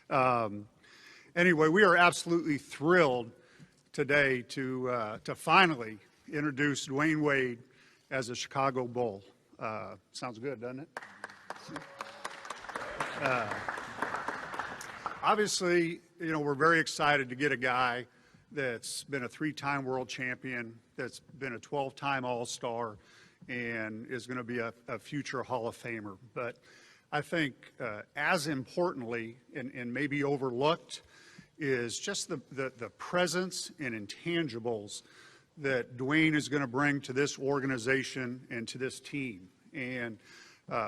Anyway, we are absolutely thrilled today to finally introduce Dwayne Wade as a Chicago Bull. Sounds good, doesn't it? Obviously, you know, we're very excited to get a guy that's been a 3-time world champion, that's been a 12-time All-Star, and is going to be a future Hall of Famer. But I think as importantly, and maybe overlooked, is just the presence and intangibles that Dwayne is going to bring to this organization and to this team. And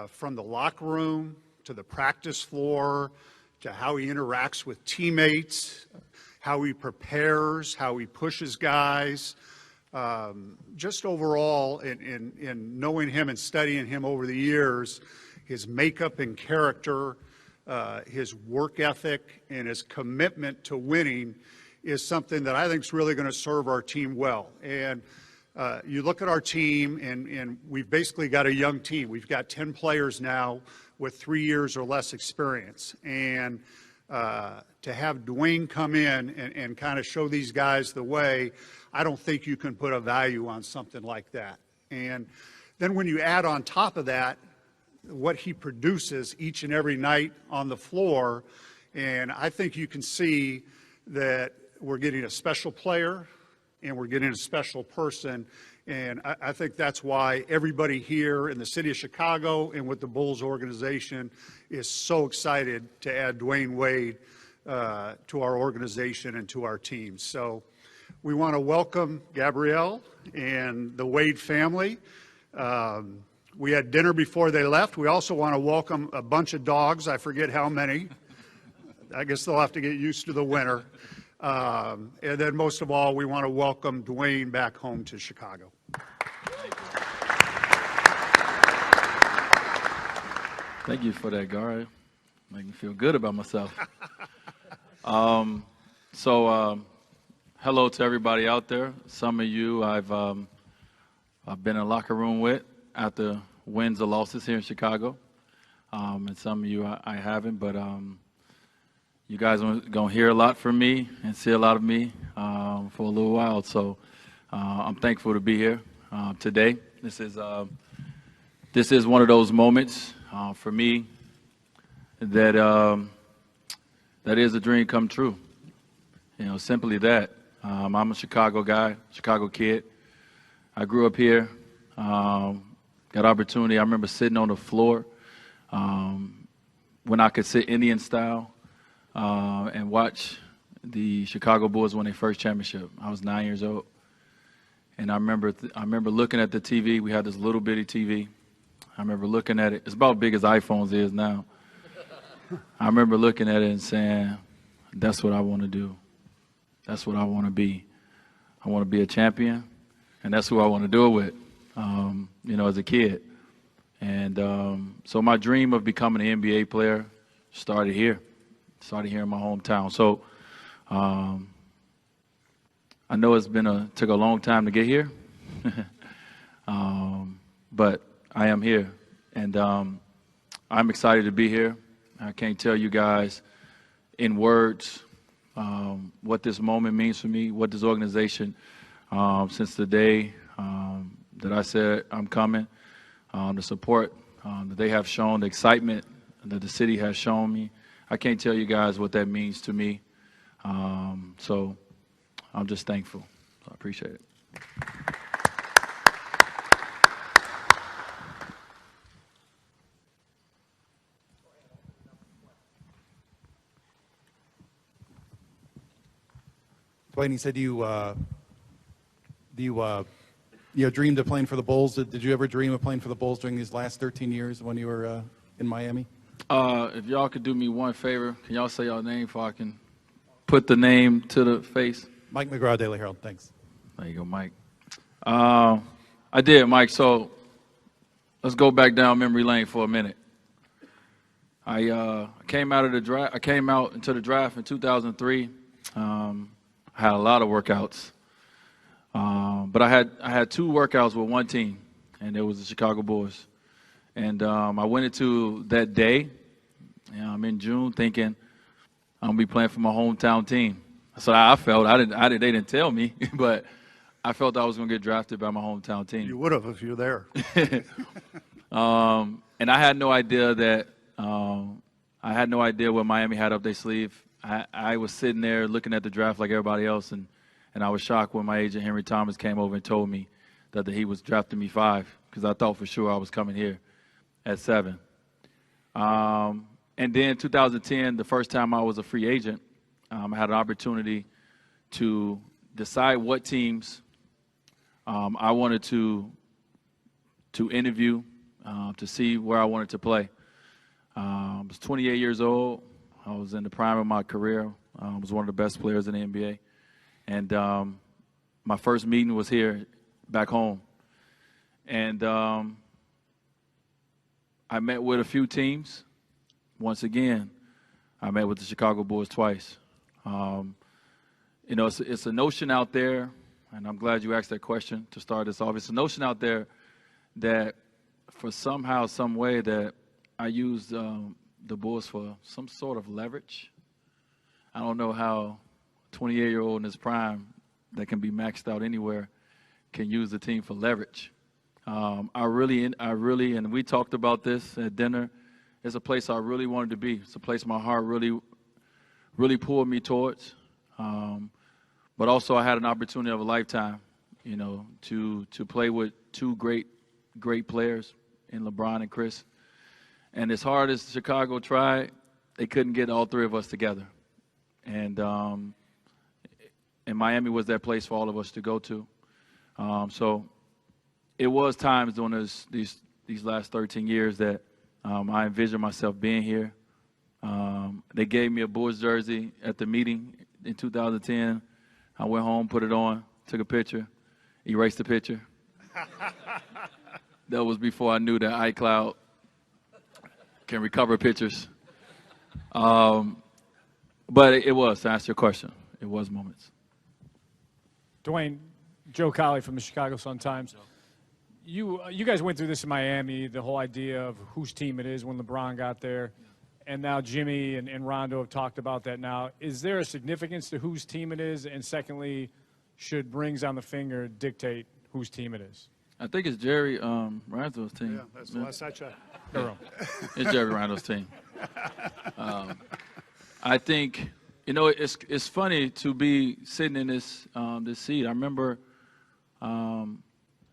from the locker room to the practice floor to how he interacts with teammates, how he prepares, how he pushes guys, just overall in knowing him and studying him over the years, his makeup and character, his work ethic, and his commitment to winning is something that I think is really going to serve our team well. And you look at our team, and we've basically got a young team. We've got 10 players now with 3 years or less experience. And to have Dwayne come in and kind of show these guys the way, I don't think you can put a value on something like that. And then when you add on top of that what he produces each and every night on the floor, and I think you can see that we're getting a special player and we're getting a special person. And I think that's why everybody here in the city of Chicago and with the Bulls organization is so excited to add Dwayne Wade to our organization and to our team. So we want to welcome Gabrielle and the Wade family. We had dinner before they left. We also want to welcome a bunch of dogs. I forget how many. I guess they'll have to get used to the winter. And then most of all, we want to welcome Dwayne back home to Chicago. Thank you for that, Gary. Make me feel good about myself. Hello to everybody out there. Some of you I've been in a locker room with after wins or losses here in Chicago. And some of you I haven't, but you guys are going to hear a lot from me and see a lot of me for a little while. So I'm thankful to be here today. This is one of those moments for me that is a dream come true. You know, simply that. I'm a Chicago guy, Chicago kid. I grew up here, got opportunity. I remember sitting on the floor when I could sit Indian style and watch the Chicago Bulls win their first championship. I was 9 years old. And I remember looking at the TV. We had this little bitty TV. I remember looking at it. It's about as big as iPhones is now. I remember looking at it and saying, that's what I want to do. That's what I want to be. I want to be a champion, and that's who I want to do it with, you know, as a kid. And so my dream of becoming an NBA player started here in my hometown. So I know it's took a long time to get here, but I am here, and I'm excited to be here. I can't tell you guys in words what this moment means for me, what this organization, since the day that I said I'm coming, the support that they have shown, the excitement that the city has shown me. I can't tell you guys what that means to me. So I'm just thankful. So I appreciate it. Dwayne, you said you dreamed of playing for the Bulls. Did you ever dream of playing for the Bulls during these last 13 years when you were in Miami? If y'all could do me one favor, can y'all say y'all name so I can put the name to the face? Mike McGraw, Daily Herald. Thanks. There you go, Mike. I did, Mike. So let's go back down memory lane for a minute. I came out into the draft in 2003. I had a lot of workouts, but I had 2 workouts with one team, and it was the Chicago Bulls. And I went into that day, in June, thinking I'm gonna be playing for my hometown team. So I felt. They didn't tell me, but I felt I was gonna get drafted by my hometown team. You would have if you were there. And I had no idea that I had no idea what Miami had up their sleeve. I was sitting there looking at the draft like everybody else, and I was shocked when my agent Henry Thomas came over and told me that he was drafting me 5, because I thought for sure I was coming here at 7. And then 2010, the first time I was a free agent, I had an opportunity to decide what teams I wanted to interview, to see where I wanted to play. I was 28 years old. I was in the prime of my career. I was one of the best players in the NBA. And my first meeting was here back home. And I met with a few teams. Once again, I met with the Chicago Bulls twice. You know, it's a notion out there, and I'm glad you asked that question to start this off. It's a notion out there that for somehow, some way that I used the Bulls for some sort of leverage. I don't know how a 28-year-old in his prime that can be maxed out anywhere can use the team for leverage. I really, and we talked about this at dinner. It's a place I really wanted to be. It's a place my heart really pulled me towards. But also I had an opportunity of a lifetime, you know, to play with 2 great players in LeBron and Chris. And as hard as Chicago tried, they couldn't get all 3 of us together. And Miami was that place for all of us to go to. So it was times during these last 13 years that I envisioned myself being here. They gave me a Bulls jersey at the meeting in 2010. I went home, put it on, took a picture, erased the picture. That was before I knew that iCloud can recover pictures. But it was, to answer your question, it was moments. Dwayne, Joe Colley from the Chicago Sun-Times. You guys went through this in Miami, the whole idea of whose team it is when LeBron got there. And now Jimmy and Rondo have talked about that now. Is there a significance to whose team it is? And secondly, should rings on the finger dictate whose team it is? I think it's Jerry Rondo's team. Yeah, that's the last I checked. It's Jerry Rondo's team. I think, you know, it's funny to be sitting in this seat. I remember when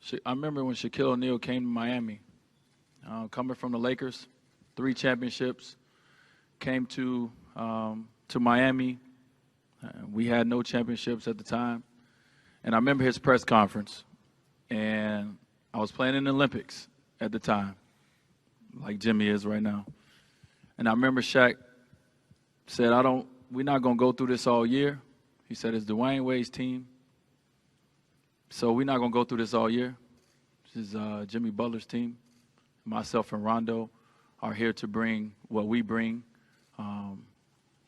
Shaquille O'Neal came to Miami, coming from the Lakers, 3 championships, came to Miami. We had no championships at the time. And I remember his press conference. And I was playing in the Olympics at the time, like Jimmy is right now. And I remember Shaq said, we're not going to go through this all year. He said, it's Dwayne Wade's team. So we're not going to go through this all year. This is Jimmy Butler's team. Myself and Rondo are here to bring what we bring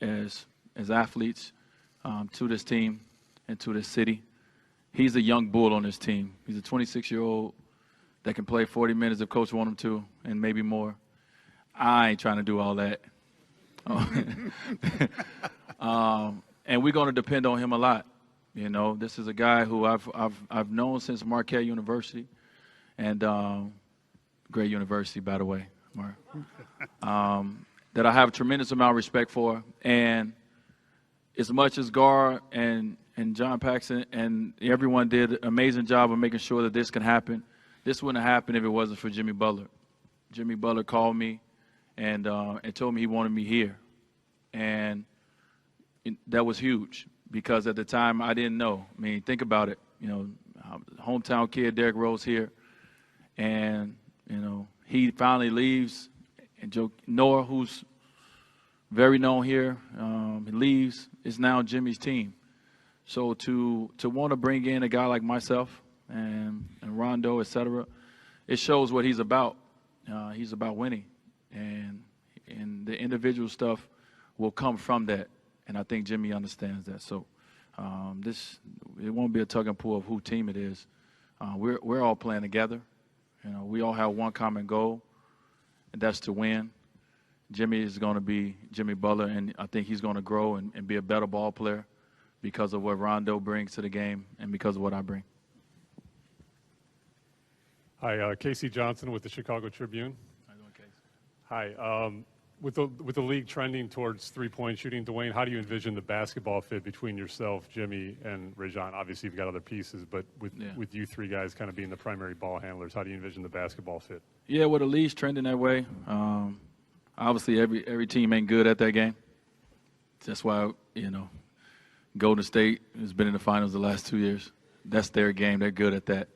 as athletes to this team and to this city. He's a young bull on this team. He's a 26-year-old that can play 40 minutes if coach wants him to, and maybe more. I ain't trying to do all that. And we're going to depend on him a lot. You know, this is a guy who I've known since Marquette University, and great university, by the way, Mark. That I have a tremendous amount of respect for. And as much as Gar and John Paxson and everyone did an amazing job of making sure that this can happen, this wouldn't have happened if it wasn't for Jimmy Butler. Jimmy Butler called me and told me he wanted me here. And that was huge because at the time I didn't know. I mean, think about it. You know, hometown kid, Derrick Rose here. And, you know, he finally leaves. And Joe Noah, who's very known here, he leaves. It's now Jimmy's team. So to want to bring in a guy like myself and Rondo, et cetera, it shows what he's about. He's about winning. And the individual stuff will come from that. And I think Jimmy understands that. So it won't be a tug and pull of who team it is. We're all playing together. You know, we all have one common goal, and that's to win. Jimmy is going to be Jimmy Butler, and I think he's going to grow and be a better ball player because of what Rondo brings to the game and because of what I bring. Hi, Casey Johnson with the Chicago Tribune. How you doing, Casey? Hi. With the league trending towards three-point shooting, Dwayne, how do you envision the basketball fit between yourself, Jimmy, and Rajon? Obviously, you've got other pieces, but with you three guys kind of being the primary ball handlers, how do you envision the basketball fit? Yeah, well, the league's trending that way. Obviously, every team ain't good at that game. That's why, Golden State has been in the finals the last 2 years. That's their game. They're good at that.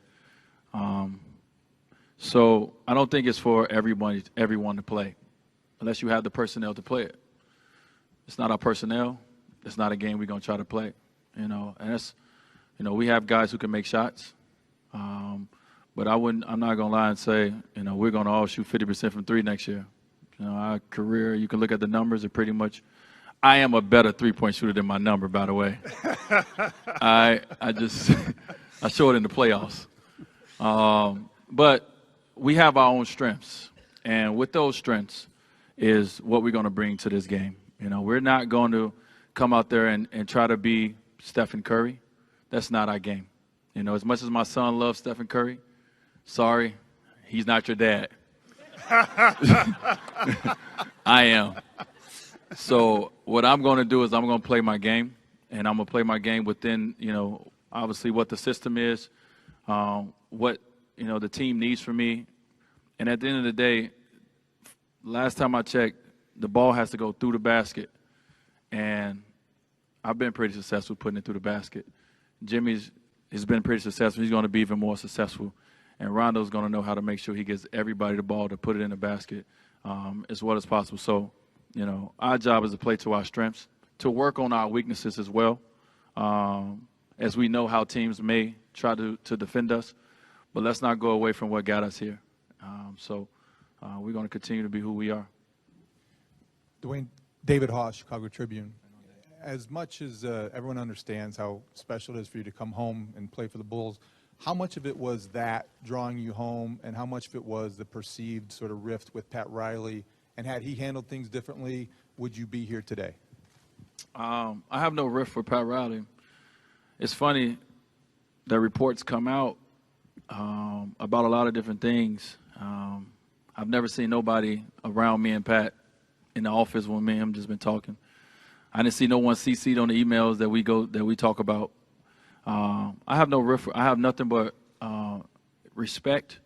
So I don't think it's for everyone to play, unless you have the personnel to play it. It's not our personnel. It's not a game we're going to try to play, And that's, we have guys who can make shots. But I'm not going to lie and say, we're going to all shoot 50% from three next year. Our career, you can look at the numbers, are pretty much. I am a better three-point shooter than my number, by the way. I show it in the playoffs. But we have our own strengths, and with those strengths is what we're going to bring to this game. We're not going to come out there and try to be Stephen Curry. That's not our game. As much as my son loves Stephen Curry, sorry, he's not your dad. I am. So what I'm going to do is I'm going to play my game, and I'm going to play my game within, obviously what the system is, what, the team needs from me. And at the end of the day, last time I checked, the ball has to go through the basket. And I've been pretty successful putting it through the basket. Jimmy's has been pretty successful. He's going to be even more successful. And Rondo's going to know how to make sure he gets everybody the ball to put it in the basket as well as possible. So, our job is to play to our strengths, to work on our weaknesses as well, as we know how teams may try to defend us. But let's not go away from what got us here. So we're going to continue to be who we are. Dwayne, David Haas, Chicago Tribune. As much as everyone understands how special it is for you to come home and play for the Bulls, how much of it was that drawing you home, and how much of it was the perceived sort of rift with Pat Riley? And had he handled things differently, would you be here today? I have no rift for Pat Riley. It's funny, the reports come out about a lot of different things. I've never seen nobody around me and Pat in the office when me and him just been talking. I didn't see no one CC'd on the emails that we talk about. I have no rift. I have nothing but respect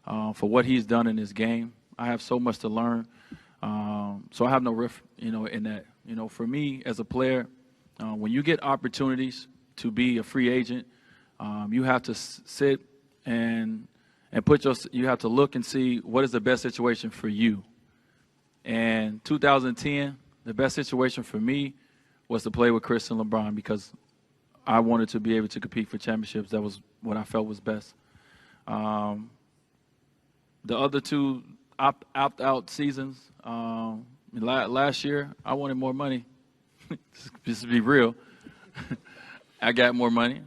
for what he's done in this game. I have so much to learn. So I have no rift, in that. For me as a player, when you get opportunities to be a free agent, you have to sit and you have to look and see what is the best situation for you. And 2010, the best situation for me was to play with Chris and LeBron because I wanted to be able to compete for championships. That was what I felt was best. The other two opt-out seasons, last year, I wanted more money. Just to be real. I got more money.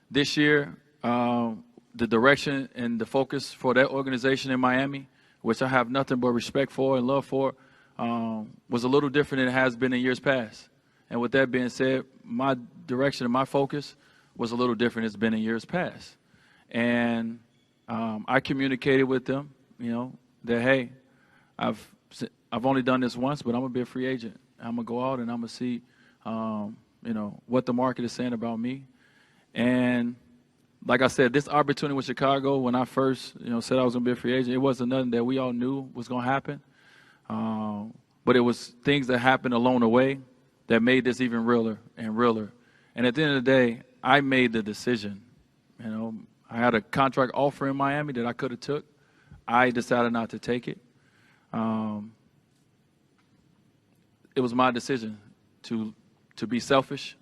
This year, the direction and the focus for that organization in Miami, which I have nothing but respect for and love for, was a little different than it has been in years past. And with that being said, my direction and my focus was a little different than it's been in years past. And I communicated with them, that, hey, I've only done this once, but I'm going to be a free agent. I'm going to go out and I'm going to see, what the market is saying about me. And like I said, this opportunity with Chicago, when I first, said I was going to be a free agent, it wasn't nothing that we all knew was going to happen. But it was things that happened along the way that made this even realer and realer. And at the end of the day, I made the decision. I had a contract offer in Miami that I could have took. I decided not to take it. It was my decision to be selfish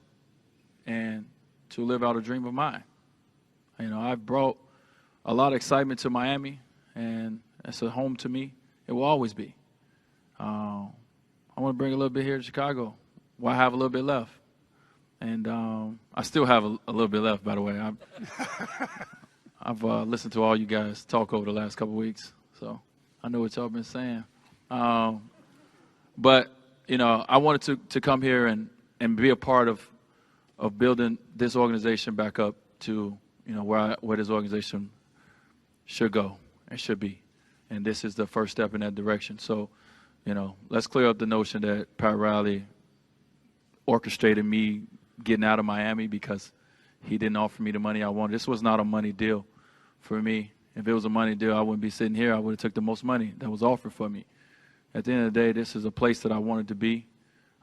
and to live out a dream of mine. I've brought a lot of excitement to Miami, and it's a home to me. It will always be. I want to bring a little bit here to Chicago. Well, I have a little bit left. And I still have a little bit left, by the way. I've listened to all you guys talk over the last couple of weeks, so I know what y'all been saying. But, I wanted to come here and be a part of building this organization back up to, where this organization should go and should be. And this is the first step in that direction. So, let's clear up the notion that Pat Riley orchestrated me getting out of Miami because he didn't offer me the money I wanted. This was not a money deal for me. If it was a money deal, I wouldn't be sitting here. I would have took the most money that was offered for me. At the end of the day, this is a place that I wanted to be.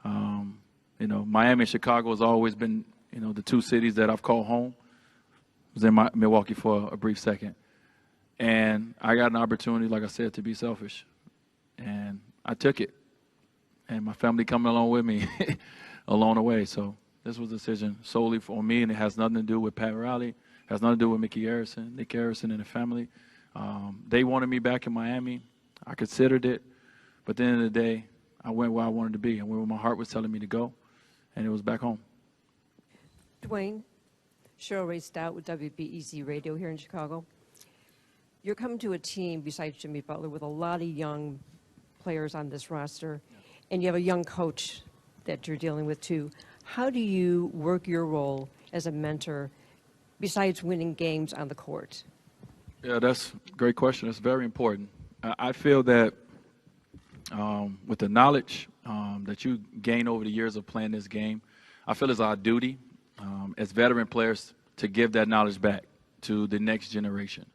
Miami and Chicago has always been, the two cities that I've called home. I was in Milwaukee for a brief second. And I got an opportunity, like I said, to be selfish. And I took it. And my family coming along with me along the way. So this was a decision solely for me, and it has nothing to do with Pat Riley. It has nothing to do with Mickey Harrison, Nick Harrison, and the family. They wanted me back in Miami. I considered it. But at the end of the day, I went where I wanted to be and where my heart was telling me to go, and it was back home. Dwayne, Cheryl Ray Stout with WBEZ Radio here in Chicago. You're coming to a team besides Jimmy Butler with a lot of young players on this roster, and you have a young coach that you're dealing with too. How do you work your role as a mentor besides winning games on the court? Yeah, that's a great question. That's very important. I feel that with the knowledge that you gain over the years of playing this game, I feel it's our duty as veteran players to give that knowledge back to the next generation.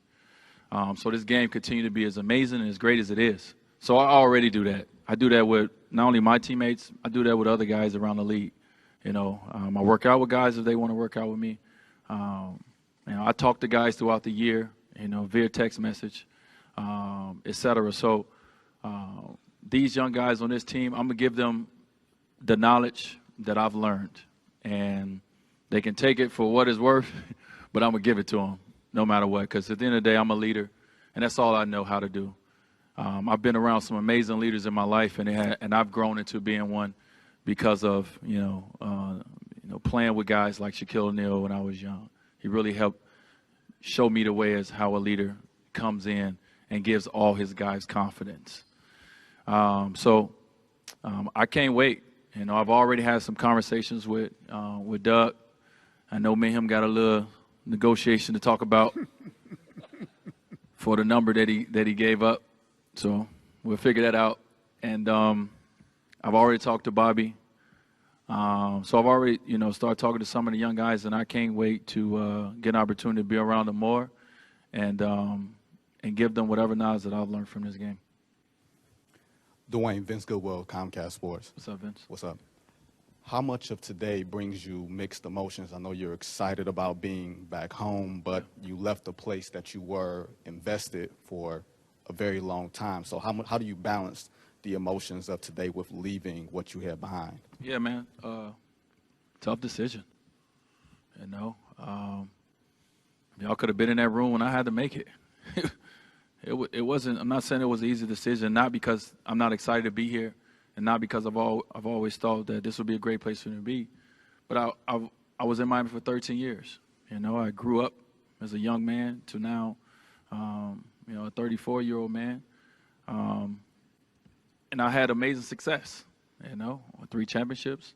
So this game continue to be as amazing and as great as it is. So I already do that. I do that with not only my teammates, I do that with other guys around the league. I work out with guys if they want to work out with me. I talk to guys throughout the year, via text message, et cetera. So these young guys on this team, I'm going to give them the knowledge that I've learned. And they can take it for what it's worth, but I'm going to give it to them no matter what, because at the end of the day, I'm a leader, and that's all I know how to do. I've been around some amazing leaders in my life, and I've grown into being one because of, playing with guys like Shaquille O'Neal when I was young. He really helped show me the way as how a leader comes in and gives all his guys confidence. So I can't wait. I've already had some conversations with Doug. I know me and him got a little negotiation to talk about for the number that he gave up. So we'll figure that out. And I've already talked to Bobby. So I've already, started talking to some of the young guys, and I can't wait to get an opportunity to be around them more and give them whatever knowledge that I've learned from this game. Dwayne, Vince Goodwill, Comcast Sports. What's up, Vince? What's up? How much of today brings you mixed emotions? I know you're excited about being back home, but you left a place that you were invested for a very long time. So how do you balance the emotions of today with leaving what you had behind? Yeah, man. Tough decision. Y'all could have been in that room when I had to make it. It wasn't. I'm not saying it was an easy decision. Not because I'm not excited to be here, and not because I've always thought that this would be a great place for me to be. But I was in Miami for 13 years. I grew up as a young man to now, a 34-year-old man. And I had amazing success, 3 championships,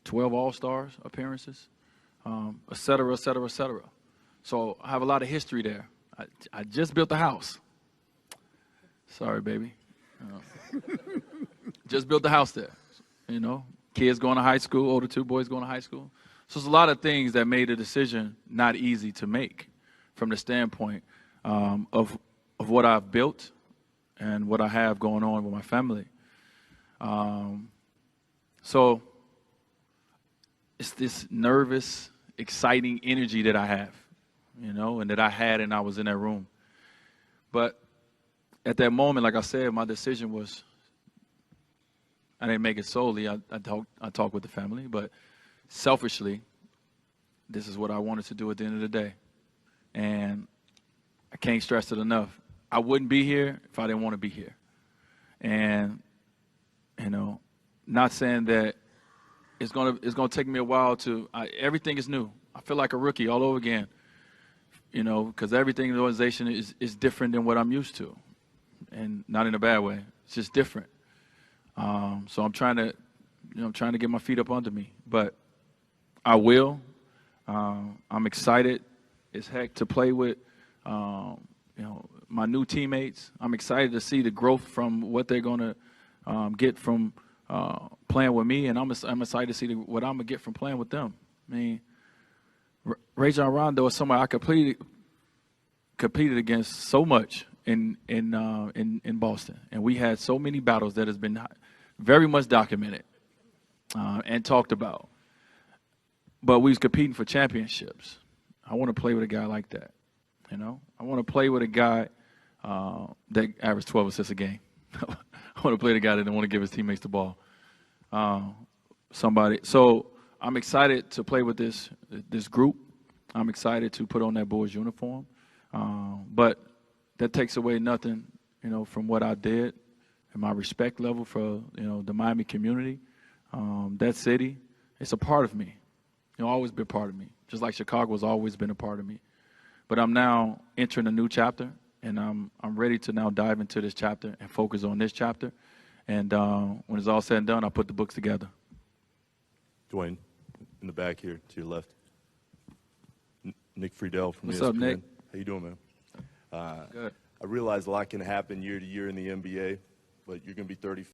12 All-Stars appearances, et cetera, et cetera, et cetera. So I have a lot of history there. I just built the house. Sorry, baby. Just built the house there. Kids going to high school, older 2 boys going to high school. So there's a lot of things that made the decision not easy to make from the standpoint of what I've built and what I have going on with my family. So it's this nervous, exciting energy that I have, and that I had and I was in that room. But at that moment, like I said, my decision was, I didn't make it solely. I talked with the family, but selfishly, this is what I wanted to do at the end of the day. And I can't stress it enough. I wouldn't be here if I didn't want to be here. And, not saying that it's gonna take me a while to, everything is new. I feel like a rookie all over again, because everything in the organization is different than what I'm used to. And not in a bad way. It's just different. So I'm trying to, get my feet up under me. But I will. I'm excited as heck to play with, my new teammates. I'm excited to see the growth from what they're going to get from playing with me, and I'm excited to see what I'm going to get from playing with them. I mean, Rajon Rondo is somebody I competed against so much in Boston, and we had so many battles that has been very much documented and talked about. But we was competing for championships. I want to play with a guy like that. I want to play with a guy that averaged 12 assists a game. I want to play with a guy that don't want to give his teammates the ball. So I'm excited to play with this group. I'm excited to put on that Bulls uniform. But that takes away nothing, from what I did and my respect level for, the Miami community. That city, it's a part of me. Always been a part of me, just like Chicago has always been a part of me. But I'm now entering a new chapter, and I'm ready to now dive into this chapter and focus on this chapter. And when it's all said and done, I'll put the books together. Dwayne, in the back here to your left. Nick Friedel from What's ESPN. up, Nick? How you doing, man? Good. I realize a lot can happen year to year in the NBA, but you're going to be 35.